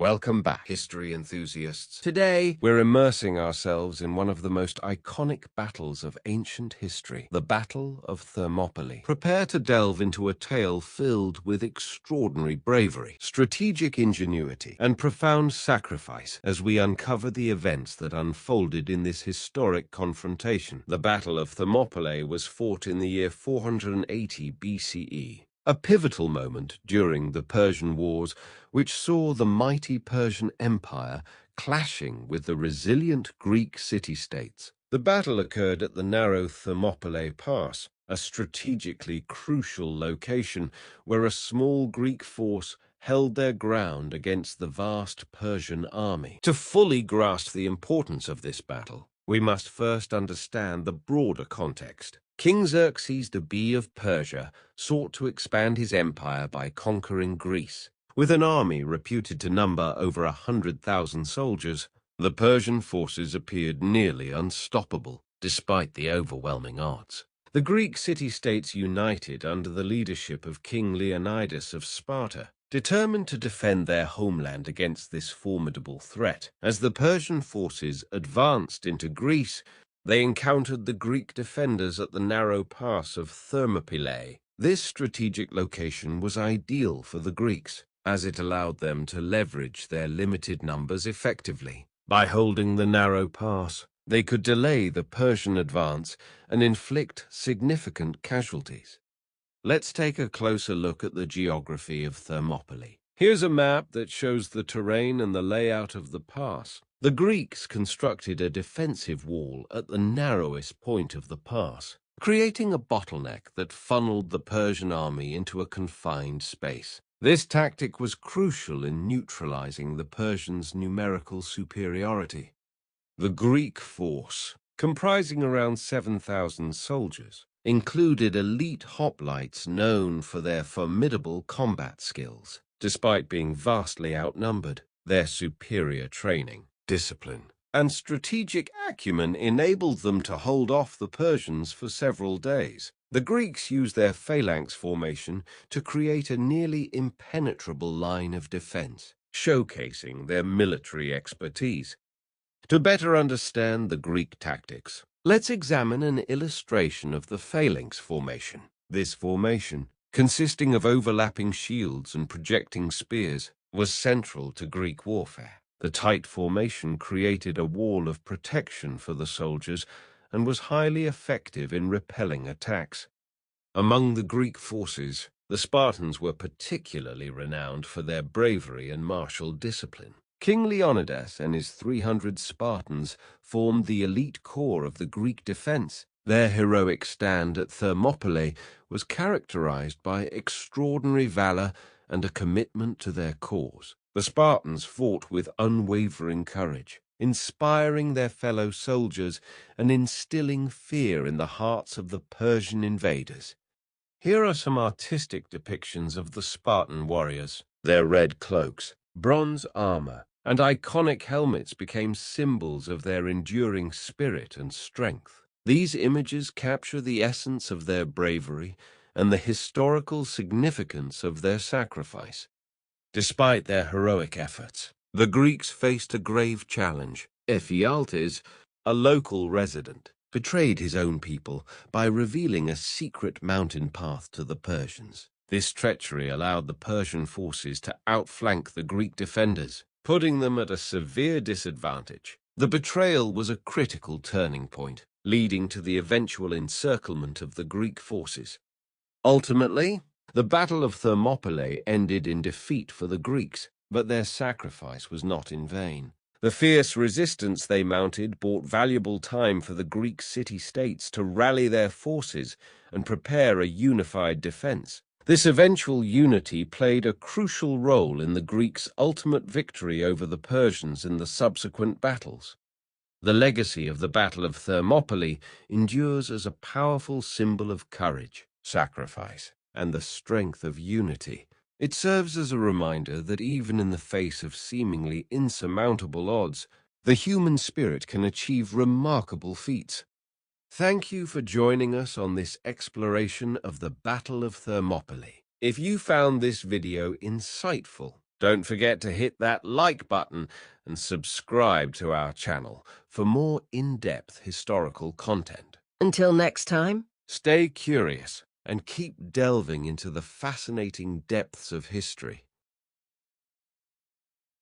Welcome back, history enthusiasts. Today, we're immersing ourselves in one of the most iconic battles of ancient history, the Battle of Thermopylae. Prepare to delve into a tale filled with extraordinary bravery, strategic ingenuity, and profound sacrifice as we uncover the events that unfolded in this historic confrontation. The Battle of Thermopylae was fought in the year 480 BCE. A pivotal moment during the Persian Wars, which saw the mighty Persian Empire clashing with the resilient Greek city-states. The battle occurred at the narrow Thermopylae Pass, a strategically crucial location where a small Greek force held their ground against the vast Persian army. To fully grasp the importance of this battle, we must first understand the broader context. King Xerxes the Bee of Persia sought to expand his empire by conquering Greece. With an army reputed to number over 100,000 soldiers, the Persian forces appeared nearly unstoppable, despite the overwhelming odds. The Greek city-states united under the leadership of King Leonidas of Sparta, determined to defend their homeland against this formidable threat. As the Persian forces advanced into Greece, they encountered the Greek defenders at the narrow pass of Thermopylae. This strategic location was ideal for the Greeks, as it allowed them to leverage their limited numbers effectively. By holding the narrow pass, they could delay the Persian advance and inflict significant casualties. Let's take a closer look at the geography of Thermopylae. Here's a map that shows the terrain and the layout of the pass. The Greeks constructed a defensive wall at the narrowest point of the pass, creating a bottleneck that funneled the Persian army into a confined space. This tactic was crucial in neutralizing the Persians' numerical superiority. The Greek force, comprising around 7,000 soldiers, included elite hoplites known for their formidable combat skills. Despite being vastly outnumbered, their superior training, discipline, and strategic acumen enabled them to hold off the Persians for several days. The Greeks used their phalanx formation to create a nearly impenetrable line of defense, showcasing their military expertise. To better understand the Greek tactics, let's examine an illustration of the phalanx formation. This formation, consisting of overlapping shields and projecting spears, was central to Greek warfare. The tight formation created a wall of protection for the soldiers and was highly effective in repelling attacks. Among the Greek forces, the Spartans were particularly renowned for their bravery and martial discipline. King Leonidas and his 300 Spartans formed the elite core of the Greek defense. Their heroic stand at Thermopylae was characterized by extraordinary valor and a commitment to their cause. The Spartans fought with unwavering courage, inspiring their fellow soldiers and instilling fear in the hearts of the Persian invaders. Here are some artistic depictions of the Spartan warriors. Their red cloaks, bronze armor, and iconic helmets became symbols of their enduring spirit and strength. These images capture the essence of their bravery and the historical significance of their sacrifice. Despite their heroic efforts, the Greeks faced a grave challenge. Ephialtes, a local resident, betrayed his own people by revealing a secret mountain path to the Persians. This treachery allowed the Persian forces to outflank the Greek defenders, putting them at a severe disadvantage. The betrayal was a critical turning point, leading to the eventual encirclement of the Greek forces. Ultimately, the Battle of Thermopylae ended in defeat for the Greeks, but their sacrifice was not in vain. The fierce resistance they mounted bought valuable time for the Greek city-states to rally their forces and prepare a unified defense. This eventual unity played a crucial role in the Greeks' ultimate victory over the Persians in the subsequent battles. The legacy of the Battle of Thermopylae endures as a powerful symbol of courage, sacrifice, and the strength of unity. It serves as a reminder that even in the face of seemingly insurmountable odds, the human spirit can achieve remarkable feats. Thank you for joining us on this exploration of the Battle of Thermopylae. If you found this video insightful, Don't forget to hit that like button and subscribe to our channel for more in-depth historical content. Until next time. Stay curious and keep delving into the fascinating depths of history.